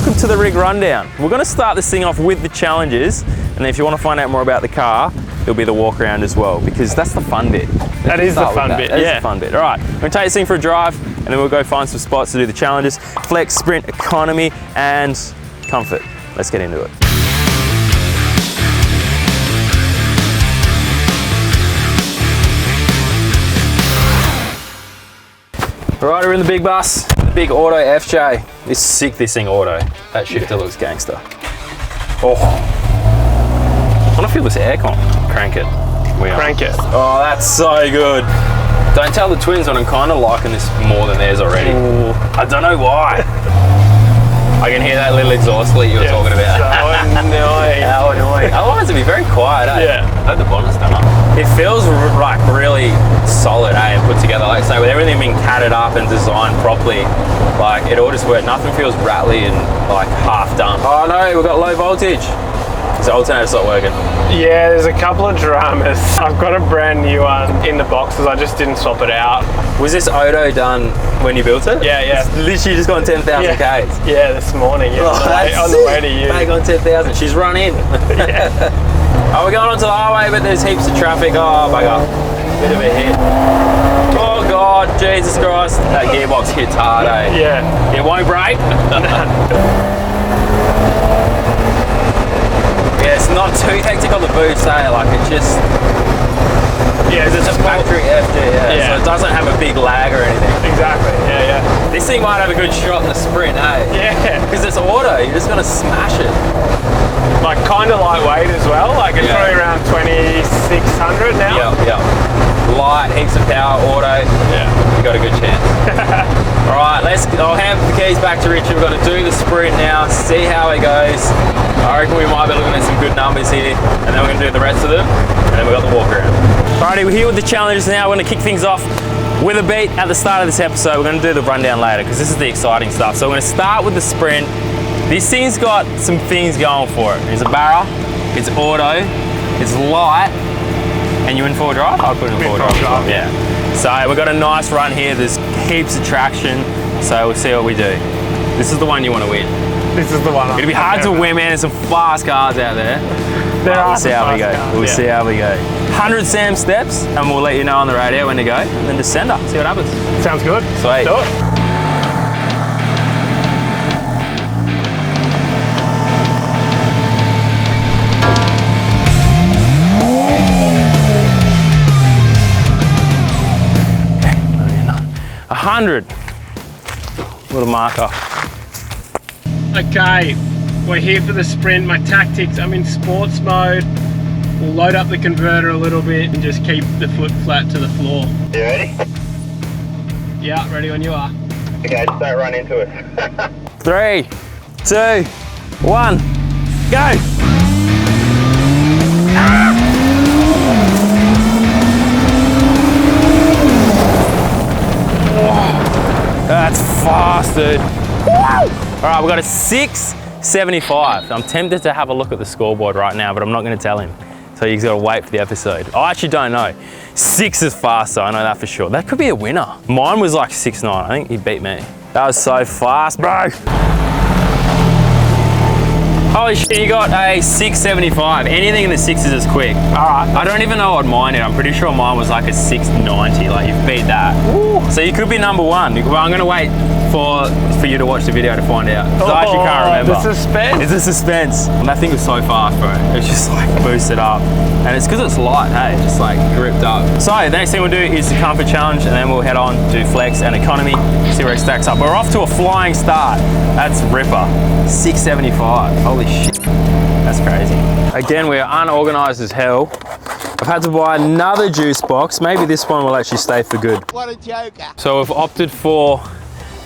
welcome to the rig rundown. We're going to start this thing off with the challenges, and then if you want to find out more about the car, it'll be the walk around as well, because that's the fun bit. That is the fun bit, That is the fun bit. All right, we're going to take this thing for a drive, and then we'll go find some spots to do the challenges: flex, sprint, economy, and comfort. Let's get into it. All right, we're in the big bus, the big auto FJ. It's sick, this thing auto. That shifter looks gangster. Oh, I want to feel this aircon. Crank it. Crank it. Oh, that's so good. Don't tell the twins that I'm kind of liking this more than theirs already. Ooh. I don't know why. I can hear that little exhaust leak you were talking about. So annoying. How annoying. Otherwise it'd be very quiet, eh? Yeah. I hope the bonet's done up. It feels like really solid, eh, and put together. Like, so with everything being catted up and designed properly, like it all just works. Nothing feels rattly and like half done. Oh no, we've got low voltage. Is the alternator's not working? Yeah, there's a couple of dramas. I've got a brand new one in the boxes. I just didn't swap it out. Was this auto done when you built it? Yeah, yeah. It's literally just gone 10,000 Ks. Yeah, this morning. Yeah, on the way to you. Back on 10,000. She's run in. Yeah. Oh, we're going onto the highway, but there's heaps of traffic. Oh, bugger. Bit of a hit. Oh God, Jesus Christ. That gearbox hits hard, eh? Yeah. It won't break. Yeah, it's not too hectic on the boots, eh? Like it just... Yeah, it's a factory FJ, yeah. So it doesn't have a big lag or anything. Exactly, yeah, yeah. This thing might have a good shot in the sprint, eh? Yeah. Because it's auto, you're just gonna smash it. Like kind of lightweight as well. Like it's probably around 2,600 now. Yeah, yeah. Light, heaps of power, auto. Yeah. You got a good chance. All right, I'll hand the keys back to Richard. We're gonna do the sprint now, see how it goes. I reckon we might be looking at some good numbers here, and then we're gonna do the rest of them, and then we've got the walk around. Alrighty, we're here with the challenges now. We're gonna kick things off with a beat at the start of this episode. We're gonna do the rundown later, because this is the exciting stuff. So we're gonna start with the sprint. This thing's got some things going for it. It's a Barra, it's auto, it's light, and you in four drive? I'll put it in four drive. Yeah. So we've got a nice run here. There's heaps of traction, so we'll see what we do. This is the one you want to win. This is the one. It'll be hard to win, man. There's some fast cars out there. We'll see how we go. We'll see how we go. 100 Sam steps, and we'll let you know on the radio when to go, and then just send her. See what happens. Sounds good. Sweet. Do it. Okay, 100. Little marker. Okay, we're here for the sprint. My tactics, I'm in sports mode. We'll load up the converter a little bit and just keep the foot flat to the floor. You ready? Yeah, ready when you are. Okay, just don't run into it. 3, 2, 1, go! That's fast, dude. All right, we've got a 675. I'm tempted to have a look at the scoreboard right now, but I'm not gonna tell him. So you've got to wait for the episode. I actually don't know. 6 is faster, I know that for sure. That could be a winner. Mine was like 6.9. I think he beat me. That was so fast, bro. Holy shit, you got a 675. Anything in the 6s is quick. All right. I don't even know what mine is. I'm pretty sure mine was like a 690. Like, you've beat that. Ooh. So you could be number one. Well, I'm gonna wait for you to watch the video to find out. Because I actually can't remember. The suspense. It's a suspense. And that thing was so fast, bro. It's just like boosted up. And it's because it's light, hey? Just like gripped up. So the next thing we'll do is the comfort challenge, and then we'll head on to flex and economy, see where it stacks up. We're off to a flying start. That's ripper. 675. Holy shit. That's crazy. Again, we're unorganized as hell. I've had to buy another juice box. Maybe this one will actually stay for good. What a joker. So we've opted for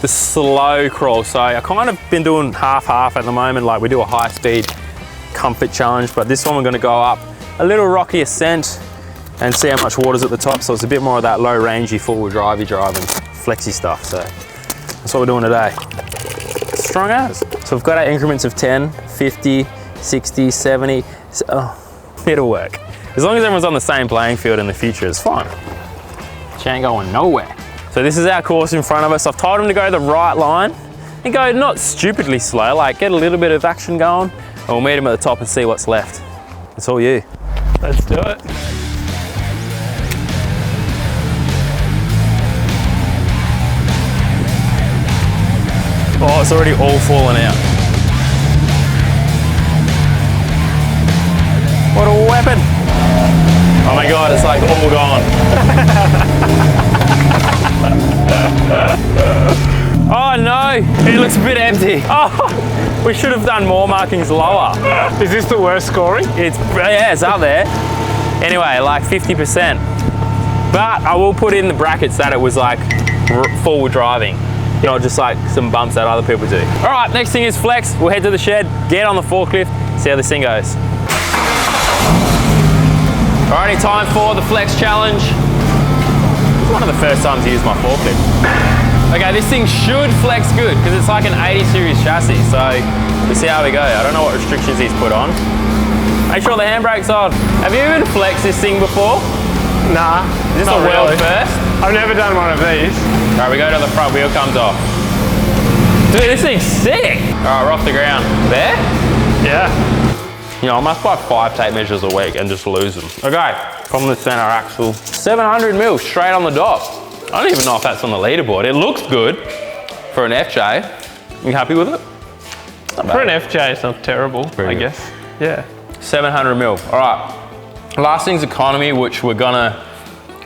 the slow crawl. So I kind of been doing half-half at the moment. Like, we do a high-speed comfort challenge, but this one we're gonna go up a little rocky ascent and see how much water's at the top. So it's a bit more of that low rangey, four-wheel drivey drive and flexy stuff. So that's what we're doing today. Strong as. So we've got our increments of 10, 50, 60, 70. It'll work. As long as everyone's on the same playing field in the future, it's fine. She ain't going nowhere. So this is our course in front of us. I've told him to go the right line and go not stupidly slow, like get a little bit of action going, and we'll meet him at the top and see what's left. It's all you. Let's do it. Oh, it's already all fallen out. What a weapon. Oh my God, it's like all gone. Oh no, it looks a bit empty. Oh, we should have done more markings lower. Is this the worst scoring? Yeah, it's up there. Anyway, like 50%. But I will put in the brackets that it was like forward driving, not just like some bumps that other people do. All right, next thing is flex. We'll head to the shed, get on the forklift, see how this thing goes. Alrighty, time for the flex challenge. It's one of the first times I used my forklift. Okay, this thing should flex good because it's like an 80 series chassis, so we'll see how we go. I don't know what restrictions he's put on. Make sure the handbrake's on. Have you even flexed this thing before? Nah. Is this a world first? I've never done one of these. Alright, we go to the front, wheel comes off. Dude, this thing's sick. Alright, we're off the ground. There? Yeah. You know, I must buy 5 tape measures a week and just lose them. Okay, from the center axle. 700 mil straight on the dot. I don't even know if that's on the leaderboard. It looks good for an FJ. You happy with it? For an FJ, it's not terrible, I guess. Yeah. 700 mil. All right. Last thing's economy, which we're gonna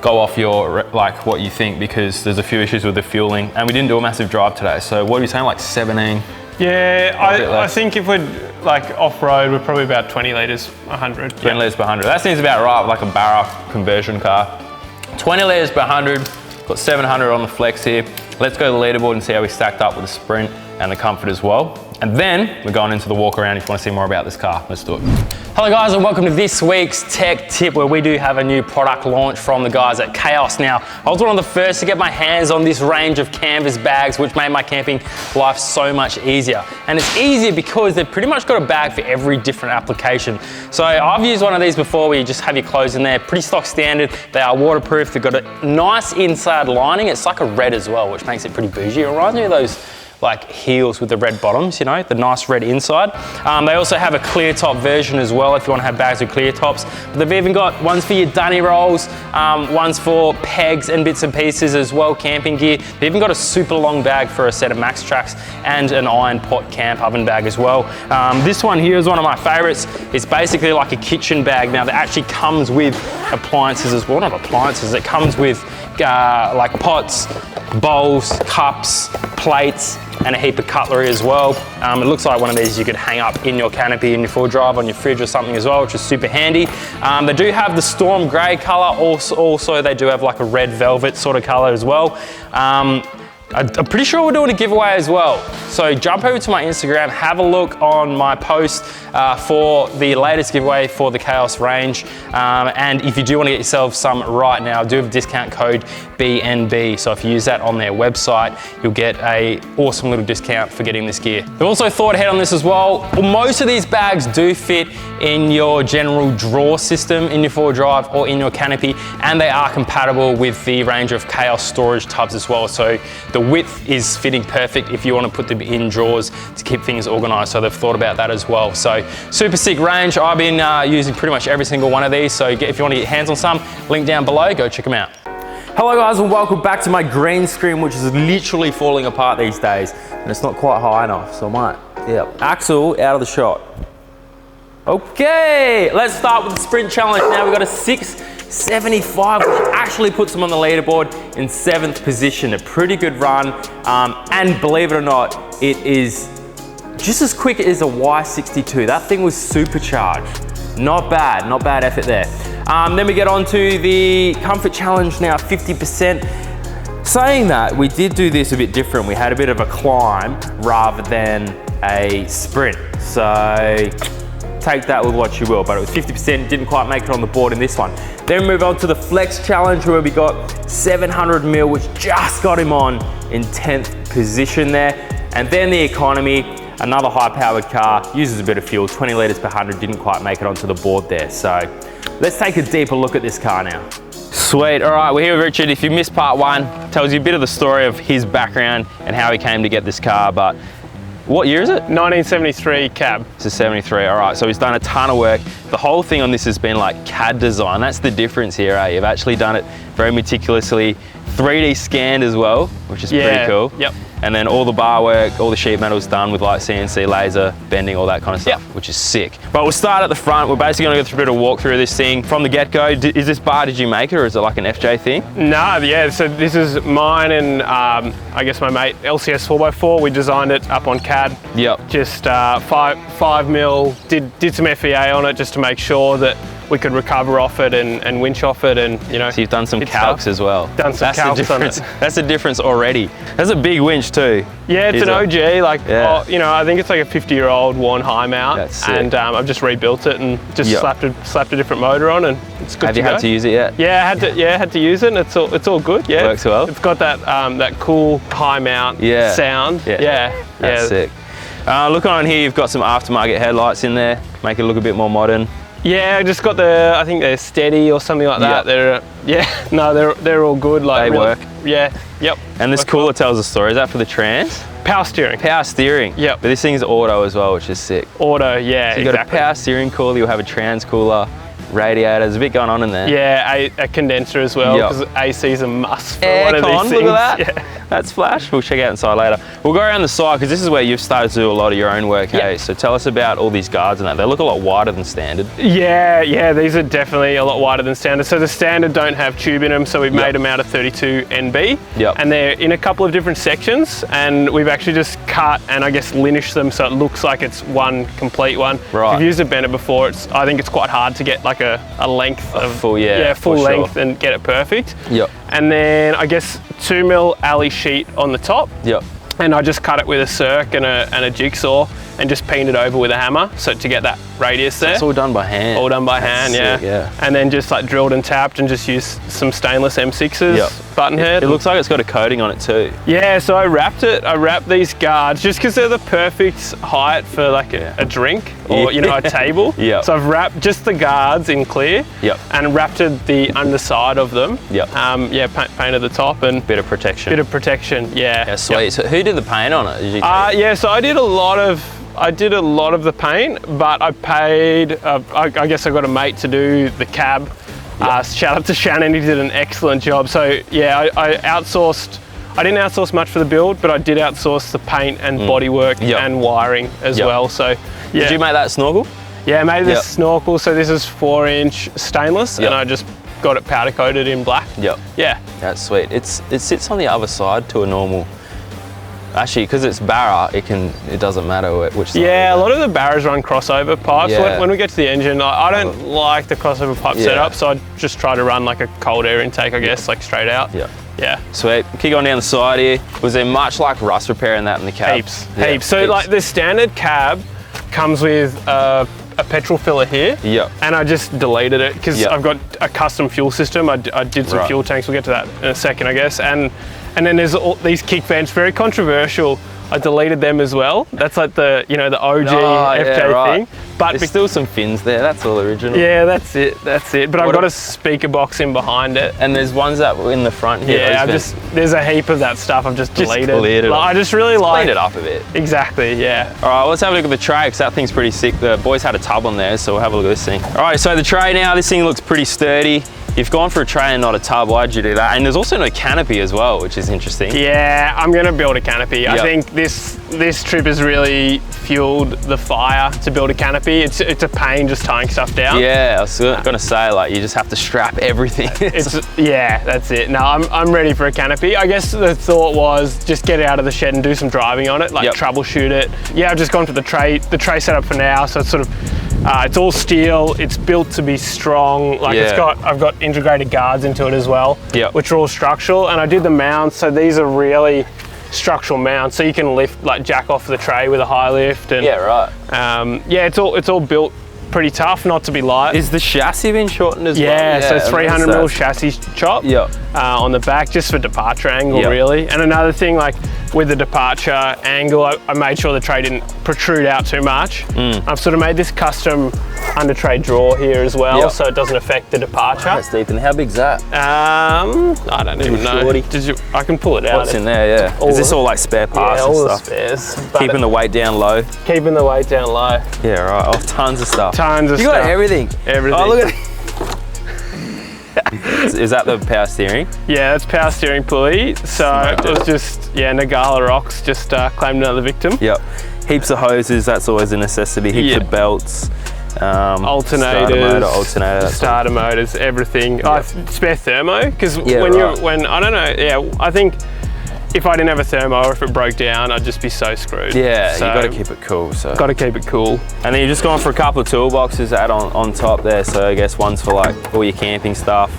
go off your, like what you think, because there's a few issues with the fueling and we didn't do a massive drive today. So what are you saying, like 17? Yeah, I think if we're like off-road, we're probably about 20 litres, 100. 20 litres per 100. That seems about right, like a Barra conversion car. 20 litres per 100, got 700 on the flex here. Let's go to the leaderboard and see how we stacked up with the sprint and the comfort as well. And then we're going into the walk around if you want to see more about this car. Let's do it. Hello guys, and welcome to this week's tech tip, where we do have a new product launch from the guys at Chaos. Now, I was one of the first to get my hands on this range of canvas bags, which made my camping life so much easier. And it's easier because they've pretty much got a bag for every different application. So I've used one of these before where you just have your clothes in there, pretty stock standard. They are waterproof, they've got a nice inside lining. It's like a red as well, which makes it pretty bougie. It reminds me of those like heels with the red bottoms, you know, the nice red inside. They also have a clear top version as well if you want to have bags with clear tops. But they've even got ones for your dunny rolls, ones for pegs and bits and pieces as well, camping gear. They've even got a super long bag for a set of max tracks and an iron pot camp oven bag as well. This one here is one of my favorites. It's basically like a kitchen bag now that actually comes with appliances as well. Not appliances, it comes with like pots, bowls, cups, plates, and a heap of cutlery as well. It looks like one of these you could hang up in your canopy in your full drive on your fridge or something as well, which is super handy. They do have the storm grey colour. Also they do have like a red velvet sort of colour as well. I'm pretty sure we're doing a giveaway as well. So jump over to my Instagram, have a look on my post for the latest giveaway for the Chaos range. And if you do want to get yourself some right now, I do have a discount code BNB. So if you use that on their website, you'll get a awesome little discount for getting this gear. They've also thought ahead on this as well. Most of these bags do fit in your general drawer system in your four-wheel drive or in your canopy, and they are compatible with the range of Chaos storage tubs as well. So the width is fitting perfect if you want to put them in drawers to keep things organized. So they've thought about that as well. So super sick range. I've been using pretty much every single one of these. So if you want to get your hands on some, link down below, go check them out. Hello guys, and welcome back to my green screen, which is literally falling apart these days. And it's not quite high enough, so I might, axle out of the shot. Okay, let's start with the sprint challenge. Now we've got a 675, which actually puts them on the leaderboard in 7th position. A pretty good run, and believe it or not, it is just as quick as a Y62. That thing was supercharged. Not bad effort there. Then we get on to the comfort challenge now, 50%. Saying that, we did do this a bit different. We had a bit of a climb rather than a sprint. So take that with what you will, but it was 50%, didn't quite make it on the board in this one. Then we move on to the flex challenge, where we got 700 mil, which just got him on in 10th position there. And then the economy, another high powered car, uses a bit of fuel, 20 litres per 100, didn't quite make it onto the board there. So let's take a deeper look at this car now. Sweet. All right, we're here with Richard. If you missed part 1, tells you a bit of the story of his background and how he came to get this car. But what year is it? 1973 cab. This is 73. All right, so he's done a ton of work. The whole thing on this has been like CAD design. That's the difference here, eh? You've actually done it very meticulously, 3D scanned as well, which is pretty cool. Yep. And then all the bar work, all the sheet metal's done with like CNC laser, bending, all that kind of stuff, which is sick. But we'll start at the front. We're basically gonna go through a bit of walkthrough of this thing. From the get-go, is this bar, did you make it, or is it like an FJ thing? No, yeah, so this is mine and I guess my mate, LCS 4x4. We designed it up on CAD. Yep. Just 5 mil, did some FEA on it just to make sure that we could recover off it and winch off it, and you know. So you've done some calcs as well. Done some calcs on it. That's the difference already. That's a big winch too. Yeah, it's an OG, like, yeah. you know, I think it's like a 50-year-old worn high mount. That's sick. And I've just rebuilt it and just slapped a different motor on, and it's good to go. Have you had to use it yet? Yeah, I had to use it, and it's all good. Yeah, works well. It's got that that cool high mount sound. Yeah, that's sick. Looking on here, you've got some aftermarket headlights in there, make it look a bit more modern. Yeah, I just got I think they're Steady or something like that. They're all good. Like they work. Yeah, yep. And this cooler tells a story. Is that for the trans? Power steering. Power steering. Yep. But this thing's auto as well, which is sick. Auto, yeah. So you've got a power steering cooler, you'll have a trans cooler, radiator, there's a bit going on in there. Yeah, a condenser as well, because AC is a must for one of these things. Look at that. Yeah. That's flash. We'll check out inside later. We'll go around the side because this is where you've started to do a lot of your own work, hey? So tell us about all these guards and that. They look a lot wider than standard. Yeah, these are definitely a lot wider than standard. So the standard don't have tube in them, so we've made them out of 32 NB. And they're in a couple of different sections, and we've actually just cut and I guess linished them so it looks like it's one complete one. Right. If you've used a bender before, I think it's quite hard to get like a length of full length and get it perfect. Yep. And then I guess 2 mil alley sheet on the top. Yep. And I just cut it with a circ and a jigsaw and just painted over with a hammer, so to get that radius there. It's all done by hand. All done by hand, sick, yeah. And then just like drilled and tapped and just used some stainless M6s, button head. It looks like it's got a coating on it too. Yeah, so I wrapped these guards just because they're the perfect height for like a drink or you know, a table. So I've wrapped just the guards in clear and wrapped the underside of them. Painted the top and bit of protection. Yeah, sweet. So who did the paint on it? Did you yeah, so I did a lot of the paint, but I paid, I guess I got a mate to do the cab. Shout out to Shannon, he did an excellent job. So yeah, I outsourced, I didn't outsource much for the build, but I did outsource the paint and bodywork and wiring as well. So yeah. Did you make that snorkel? Yeah, I made this snorkel. So this is 4-inch stainless and I just got it powder coated in black. Yeah. That's sweet. It sits on the other side to a normal. Actually, because it's Barra, it doesn't matter which side. Yeah, a lot of the Barras run crossover pipes. When we get to the engine, I don't like the crossover pipe setup, so I just try to run like a cold air intake, I guess, like straight out. Yeah. Sweet. Kick on down the side here. Was there much like rust repair in that in the cab? Heaps. So like the standard cab comes with a petrol filler here, and I just deleted it because I've got a custom fuel system. I did some fuel tanks. We'll get to that in a second, I guess. And then there's all these kick vents, very controversial. I deleted them as well. That's like the OG FJ thing. But there's still some fins there. That's all original. Yeah, that's it. But I've got a speaker box in behind it. And there's ones that were in the front here. Yeah, there's a heap of that stuff I've just deleted. It. I just really like clean it up a bit. Exactly. Yeah. All right, let's have a look at the tray because that thing's pretty sick. The boys had a tub on there, so we'll have a look at this thing. All right, so the tray now. This thing looks pretty sturdy. You've gone for a tray and not a tub. Why'd you do that? And there's also no canopy as well, which is interesting. Yeah, I'm gonna build a canopy. I think this trip has really fueled the fire to build a canopy. It's a pain just tying stuff down. Yeah, I was gonna say, like, you just have to strap everything. Yeah, that's it. No, I'm ready for a canopy. I guess the thought was just get it out of the shed and do some driving on it, like troubleshoot it. Yeah, I've just gone for the tray setup for now. So it's sort of, it's all steel. It's built to be strong. Like I've got integrated guards into it as well, which are all structural. And I did the mounts, so these are really structural mounts, so you can lift, like jack off the tray with a high lift. And it's all built pretty tough, not to be light. Is the chassis been shortened as well? Yeah, so 300mm chassis chop on the back, just for departure angle, really. And another thing, like with the departure angle, I made sure the tray didn't protrude out too much. I've sort of made this custom under tray drawer here as well, so it doesn't affect the departure. That's deep. And how big's that? I don't even know. I can pull it out. What's in there? Yeah. Is this all like spare parts and all stuff? the spares. Keeping the weight down low. Keeping the weight down low. Yeah, right. Oh, tons of stuff. Tons of you stuff. You got everything. Everything. Oh, look at it. Is that the power steering? Yeah, that's power steering pulley. So it was just, Nagala Rocks just claimed another victim. Yep. Heaps of hoses, that's always a necessity. Heaps of belts. Alternators, starter motors, everything. Yep. Spare thermo, because I think if I didn't have a thermo or if it broke down, I'd just be so screwed. Yeah, so you got to keep it cool. So got to keep it cool. And then you're just going for a couple of toolboxes to add on top there. So I guess one's for like all your camping stuff,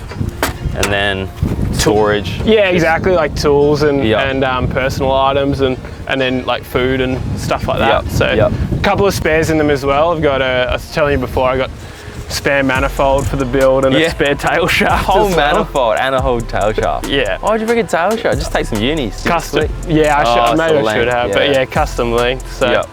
and then storage. Yeah, exactly, like tools and personal items, and then like food and stuff like that. A couple of spares in them as well. I've got I was telling you before, I got spare manifold for the build and a spare tail shaft. Whole manifold and a whole tail shaft. Yeah. Why'd you bring a tail shaft? Just take some unis. Custom. Yeah, maybe I should have, but custom length. So.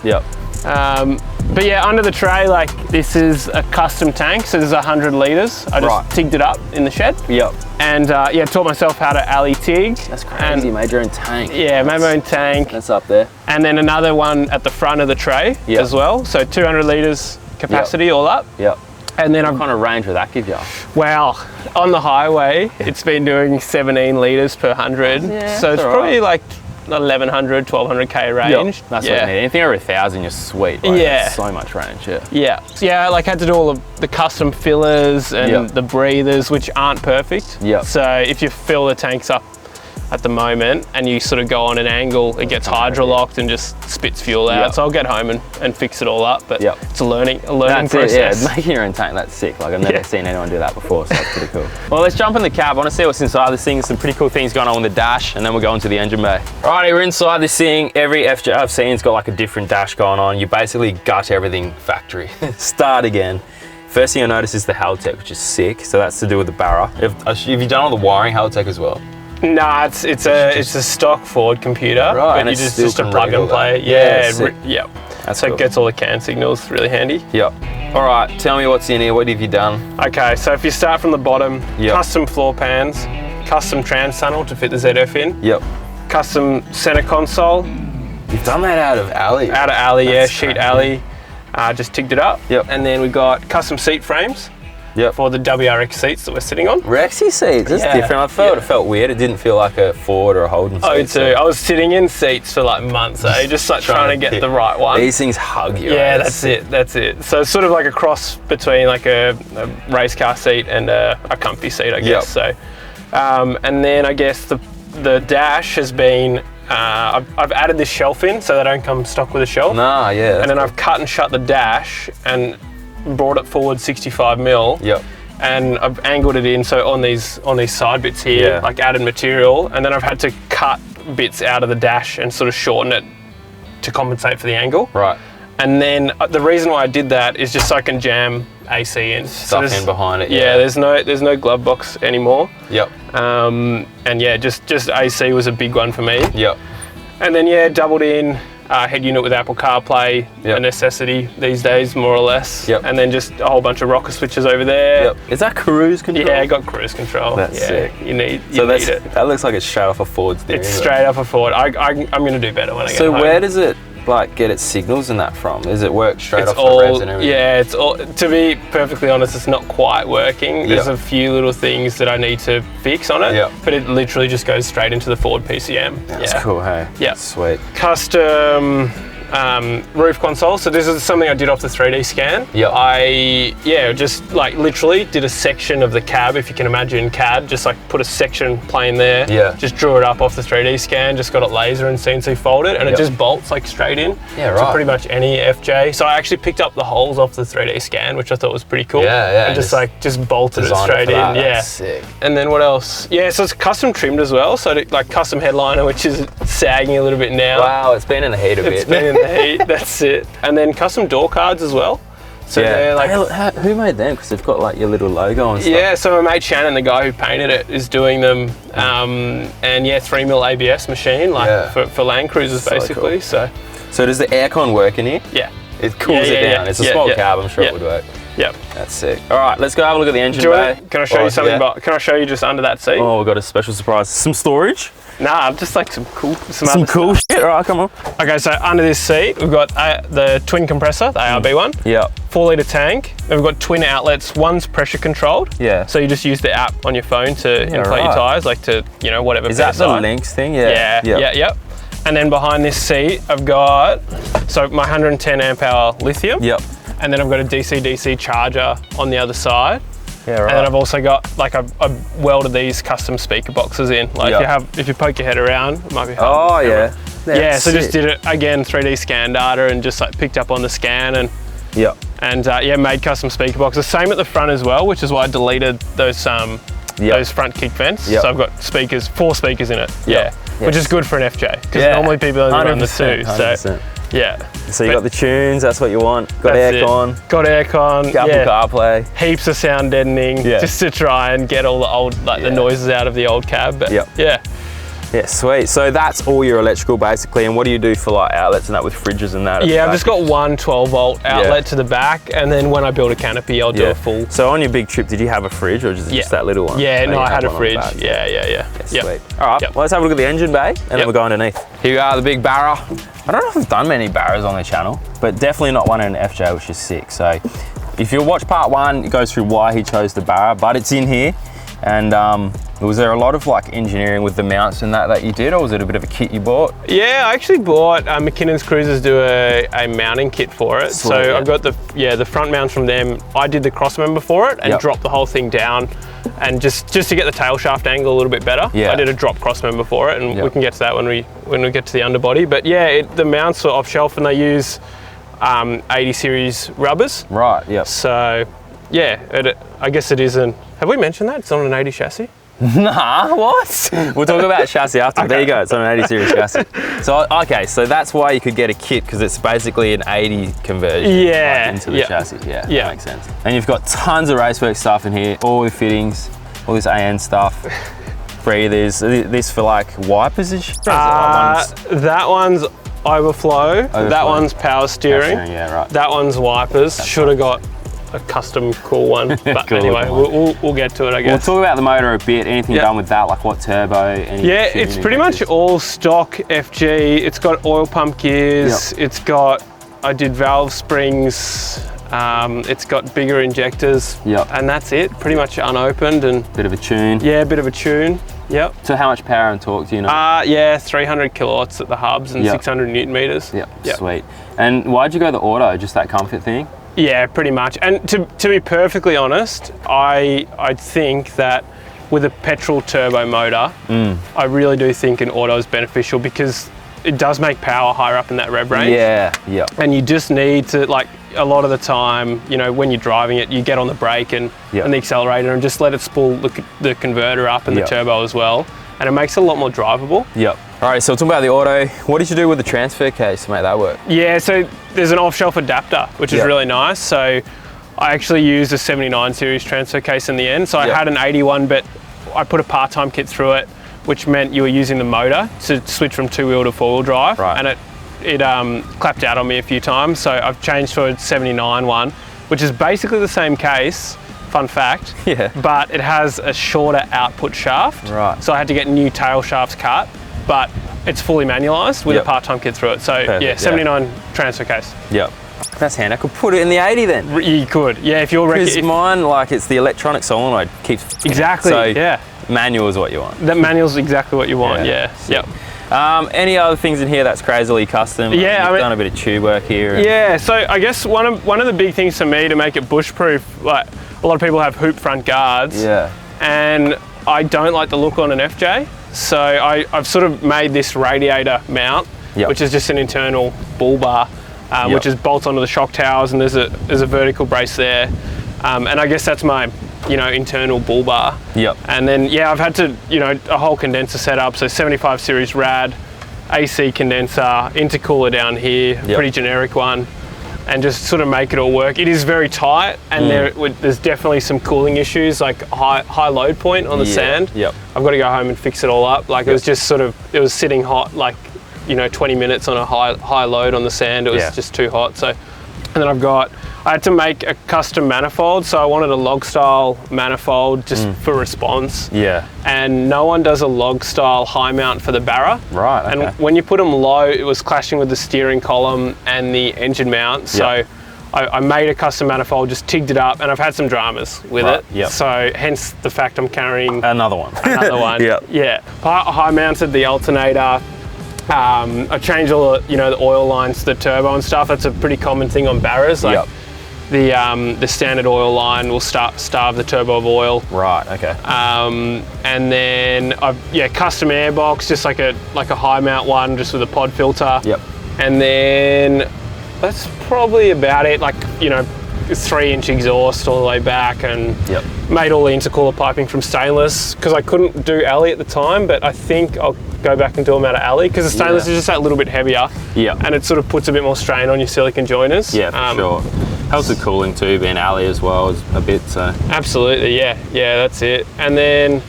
But yeah, under the tray, like this is a custom tank, so there's 100 litres. I just tigged it up in the shed. Yep. And taught myself how to alley tig. That's crazy, made your own tank. Yeah, made my own tank. That's up there. And then another one at the front of the tray as well. So 200 litres capacity all up. Yep. And then what kind of range would that give you? Well, on the highway, it's been doing 17 litres per 100. Yeah, so it's probably like 1100, 1200k range. Yep. That's what you need. Anything over 1,000, you're sweet. Like, that's so much range. Yeah, like had to do all of the custom fillers and the breathers, which aren't perfect. So if you fill the tanks up at the moment and you sort of go on an angle, it gets hydrolocked and just spits fuel out. So I'll get home and fix it all up, but it's a learning process. Making your own tank, that's sick. Like I've never seen anyone do that before, so that's pretty cool. Well, let's jump in the cab. I want to see what's inside this thing. Some pretty cool things going on with the dash, and then we'll go into the engine bay. Alrighty, we're inside this thing. Every FJ I've seen's got like a different dash going on. You basically gut everything factory. Start again. First thing you'll notice is the Haltech, which is sick. So that's to do with the Barra. Have you done all the wiring Haltech as well? Nah, it's a stock Ford computer, right? But And you just a plug and play. That's so cool. it gets all the CAN signals really handy. Yep. All right, tell me what's in here. What have you done? Okay, so if you start from the bottom, custom floor pans, custom trans tunnel to fit the ZF in. Yep. Custom center console. You've done that out of alley. Out of alley, that's sheet alley. Just tigged it up. Yep. And then we got custom seat frames. For the WRX seats that we're sitting on. Rexy seats, that's different. It felt weird. It didn't feel like a Ford or a Holden seat. Oh, too. I was sitting in seats for like months, just like trying to get the right one. These things hug you. Yeah, that's it. So it's sort of like a cross between like a race car seat and a comfy seat, I guess. So, and then I guess the dash has been, I've added this shelf in so they don't come stock with a shelf. Nah, yeah. And then I've cut and shut the dash and brought it forward 65 mil. Yep. And I've angled it in, so on these side bits here, like added material, and then I've had to cut bits out of the dash and sort of shorten it to compensate for the angle. Right. And then the reason why I did that is just so I can jam AC in. Stuff in behind it. Yeah, there's no glove box anymore. Yep. And just AC was a big one for me. Yep. And then doubled in. Head unit with Apple CarPlay, a necessity these days, more or less. Yep. And then just a whole bunch of rocker switches over there. Yep. Is that cruise control? Yeah, I got cruise control. That's sick. You need it. That looks like it's straight off a Ford steering. It's straight off a Ford. I'm going to do better when I get home. So where does it get its signals and that from? Does it work straight off the revs and everything? Yeah, it's all. To be perfectly honest, it's not quite working. There's a few little things that I need to fix on it, but it literally just goes strate into the Ford PCM. That's cool, hey? Yeah. Sweet. Custom roof console. So this is something I did off the 3D scan. Yep. I just like literally did a section of the cab, if you can imagine CAD, just like put a section plane there. Yeah. Just drew it up off the 3D scan, just got it laser and CNC folded, and it just bolts like straight in. Yeah, right. To pretty much any FJ. So I actually picked up the holes off the 3D scan, which I thought was pretty cool. Yeah. And just bolted it straight in. That's sick. And then what else? Yeah, so it's custom trimmed as well. So like custom headliner, which is sagging a little bit now. Wow, it's been in the heat a bit. It's been in the heat, that's it. And then custom door cards as well. So yeah. they're like, Hey, look, who made them? Because they've got like your little logo and stuff. yeah, so my mate Shannon, the guy who painted it, is doing them. And yeah, 3mm ABS machine, like for Land Cruisers, So basically. cool. So does the aircon work in here? Yeah. It cools it down. It's a small cab, I'm sure it would work. Yep. That's sick. All right, let's go have a look at the engine bay. Can I show you something? Can I show you just under that seat? Oh, we've got a special surprise. Some storage. Nah, just like some Some cool shit. All right, come on. Okay, so under this seat, we've got the twin compressor, the ARB one. Yeah. 4-litre tank. Then we've got twin outlets. One's pressure controlled. Yeah. So you just use the app on your phone to inflate your tyres, like to, you know, whatever. Is that the Lynx thing? Yeah. Yep. And then behind this seat, I've got, so my 110 amp hour lithium. Yep. And then I've got a DC-DC charger on the other side. Yeah, right. And then I've also got, like, I've welded these custom speaker boxes in. Like, if you poke your head around, it might be hard. Oh, yeah. Yeah, so just did it, again, 3D scan data and just, like, picked up on the scan and made custom speaker boxes. Same at the front as well, which is why I deleted those front kick vents. So I've got 4 speakers in it. Yeah. Which is good for an FJ, because normally people only run the 2. 100%. So, yeah. So you got the tunes, that's what you want. Got aircon. Got aircon. Apple CarPlay. Heaps of sound deadening, just to try and get all the old, like the noises out of the old cab. But Yeah, sweet. So that's all your electrical basically. And what do you do for like outlets and that with fridges and that? Yeah, I've just got one 12-volt outlet to the back, and then when I build a canopy, I'll do a full. So on your big trip, did you have a fridge or just that little one? Yeah, no, I had a fridge. Yeah. Sweet. All right, well, let's have a look at the engine bay, and then we'll go underneath. Here we are, the big Barra. I don't know if I've done many Barras on the channel, but definitely not one in an FJ, which is sick. So if you watch part 1, it goes through why he chose the Barra, but it's in here. And was there a lot of like engineering with the mounts and that you did, or was it a bit of a kit you bought? Yeah, I actually bought McKinnon's Cruisers do a mounting kit for it. Sweet, so I've got the front mounts from them. I did the cross member for it and dropped the whole thing down, and just to get the tail shaft angle a little bit better. I did a drop cross member for it, and we can get to that when we get to the underbody. But yeah, the mounts are off shelf, and they use 80 series rubbers. Right. Yeah. So yeah, I guess it is have we mentioned that? It's on an 80 chassis? Nah, what? We'll talk about chassis after. Okay. There you go, it's on an 80 series chassis. So, okay, so that's why you could get a kit, because it's basically an 80 conversion into the chassis. Yeah, that makes sense. And you've got tons of racework stuff in here, all the fittings, all this AN stuff, breathers, this for like wipers and shit? That one's overflow. That one's power steering. Yeah, right. That one's wipers. Should have got a custom cool one, but cool anyway, we'll get to it, I guess. We'll talk about the motor a bit. Anything done with that, like what turbo? It's pretty much all stock FG. It's got oil pump gears. It's got, I did valve springs. It's got bigger injectors. And that's it. Pretty much unopened and bit of a tune. Yeah, a bit of a tune. Yep. So how much power and torque do you know? 300 kilowatts at the hubs and 600 Newton meters. Yep. Sweet. And why'd you go the auto? Just that comfort thing? Yeah, pretty much. And to be perfectly honest, I think that with a petrol turbo motor, I really do think an auto is beneficial, because it does make power higher up in that rev range. Yeah. And you just need to, like, a lot of the time, you know, when you're driving it, you get on the brake and the accelerator and just let it spool the converter up and the turbo as well. And it makes it a lot more drivable. All right, so talking about the auto, what did you do with the transfer case to make that work? Yeah, so there's an off-shelf adapter, which is really nice. So I actually used a 79 series transfer case in the end. So I had an 81, but I put a part-time kit through it, which meant you were using the motor to switch from 2-wheel to 4-wheel drive. And it clapped out on me a few times. So I've changed to a 79 one, which is basically the same case, fun fact, but it has a shorter output shaft. So I had to get new tail shafts cut, but it's fully manualised with a part-time kit through it. So perfect, 79 transfer case. That's handy. I could put it in the 80 then. You could, if you're because mine, like, it's the electronic solenoid keeps exactly. So manual is what you want. That manual's exactly what you want. Any other things in here that's crazily custom? You've done a bit of tube work here. So I guess one of the big things for me to make it bush-proof, like a lot of people have hoop front guards. And I don't like the look on an FJ. So I've sort of made this radiator mount, which is just an internal bull bar, which is bolts onto the shock towers, and there's a vertical brace there. And I guess that's my, internal bull bar. And then, I've had to, a whole condenser setup. So 75 series rad, AC condenser, intercooler down here, pretty generic one. and just sort of make it all work. It is very tight, and there's definitely some cooling issues, like high load point on the sand. Yep. I've got to go home and fix it all up. Like it was just sort of, it was sitting hot, like, 20 minutes on a high load on the sand. It was just too hot. So, and then I had to make a custom manifold. So I wanted a log style manifold just for response. Yeah. And no one does a log style high mount for the Barra. Right, okay. And when you put them low, it was clashing with the steering column and the engine mount. So I made a custom manifold, just tigged it up, and I've had some dramas with it. Yep. So hence the fact I'm carrying another one. Yep. Yeah. High mounted the alternator. I changed all the oil lines to the turbo and stuff. That's a pretty common thing on Barras. Like the standard oil line will starve the turbo of oil. Right. Okay. And then custom airbox, just like a high mount one, just with a pod filter. Yep. And then that's probably about it. Like 3-inch exhaust all the way back, and made all the intercooler piping from stainless because I couldn't do alley at the time, but I think I'll go back and do them out of alley because the stainless is just that little bit heavier. Yeah. And it sort of puts a bit more strain on your silicone joiners. Yeah, for sure. Helps with cooling too, being alley as well is a bit. So. Absolutely, yeah, that's it. And then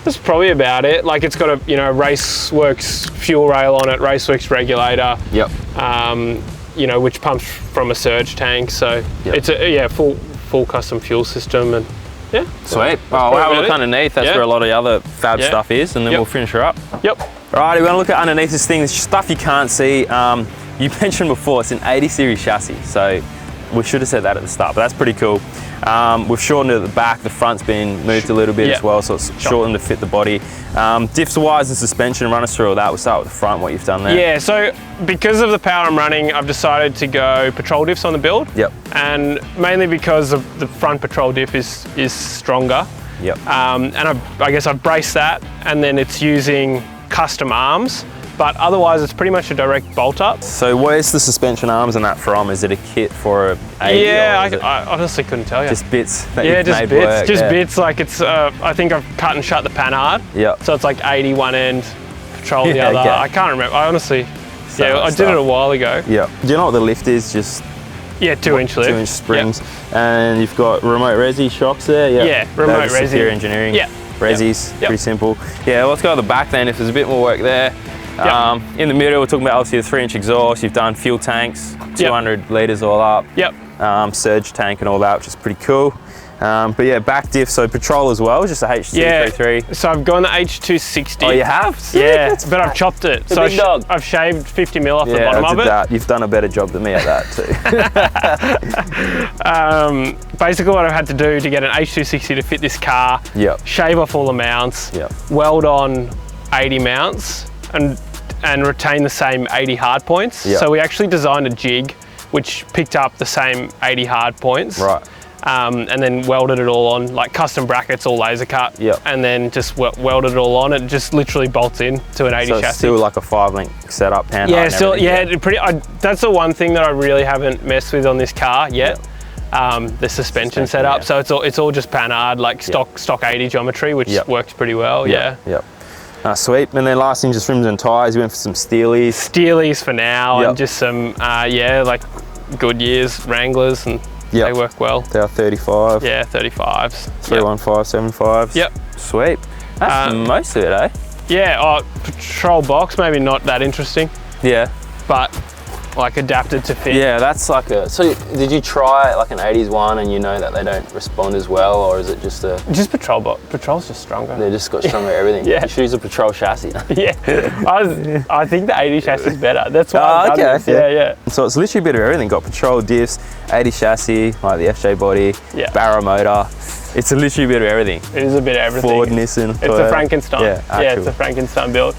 that's probably about it. Like it's got a Raceworks fuel rail on it, Raceworks regulator. Yep. Which pumps from a surge tank. So it's a full custom fuel system, and sweet. Well, we'll have a look underneath. That's where a lot of the other fab stuff is, and then we'll finish her up. Yep. All right, we're gonna look at underneath this thing. There's stuff you can't see. You mentioned before it's an 80 series chassis, so we should have said that at the start, but that's pretty cool. We've shortened it at the back. The front's been moved a little bit as well, so it's shortened to fit the body. Diffs wise and suspension, run us through all that. We'll start with the front, what you've done there. Yeah, so because of the power I'm running, I've decided to go patrol diffs on the build. Yep. And mainly because of the front patrol diff is stronger. Yep. And I guess I've braced that, and then it's using custom arms. But otherwise, it's pretty much a direct bolt up. So where's the suspension arms and that from? Is it a kit for a 80? Yeah, I honestly couldn't tell you. Just bits that you've made bits. Work. Just bits. Like it's, I think I've cut and shut the panhard. Yeah. So it's like 80 one end, patrol the other. Okay. I can't remember. I honestly, I did it a while ago. Yeah. Do you know what the lift is? Just 2-inch lift. 2-inch springs. And you've got remote resi shocks there. Yeah, remote resi. Secure engineering. Yeah. Resis, pretty simple. Yeah, let's go to the back then if there's a bit more work there. In the middle, we're talking about obviously the 3-inch exhaust. You've done fuel tanks, 200 litres all up. Yep. Surge tank and all that, which is pretty cool. But yeah, back diff, so patrol as well, just a HC33. So I've gone the H260. Oh, you have? Yeah, but I've chopped it. So I've shaved 50 mil off the bottom of it. That. You've done a better job than me at that too. Basically what I've had to do to get an H260 to fit this car, shave off all the mounts, weld on 80 mounts, and retain the same 80 hard points. So we actually designed a jig which picked up the same 80 hard points. Right. And then welded it all on, like custom brackets, all laser cut. And then just welded it all on. It just literally bolts in to an 80 so chassis. It's still like a 5-link setup, hand that's the one thing that I really haven't messed with on this car yet. The suspension setup. So it's all just panhard, like stock 80 geometry, which works pretty well. Yep. Sweet. And then last thing, just rims and tyres. You went for some Steelies. Steelies for now, and just some like Goodyears, Wranglers, and they work well. They are 35. Yeah, 35s. 315, 75s. Yep. Sweet. That's most of it, eh? Yeah. Patrol box, maybe not that interesting. Yeah. But like adapted to fit. Yeah, that's like a. So did you try like an 80s one and you know that they don't respond as well, or is it just a? Just patrol box. Patrol's just stronger. They just got stronger everything. You should use a patrol chassis. I think the 80 chassis is better. That's why. Yeah. So it's literally a bit of everything. Got patrol diffs, 80 chassis, like the FJ body, Barra motor. It's literally a bit of everything. It is a bit of everything. Ford, Nissan, Toyota. It's a Frankenstein. Yeah, it's a Frankenstein build.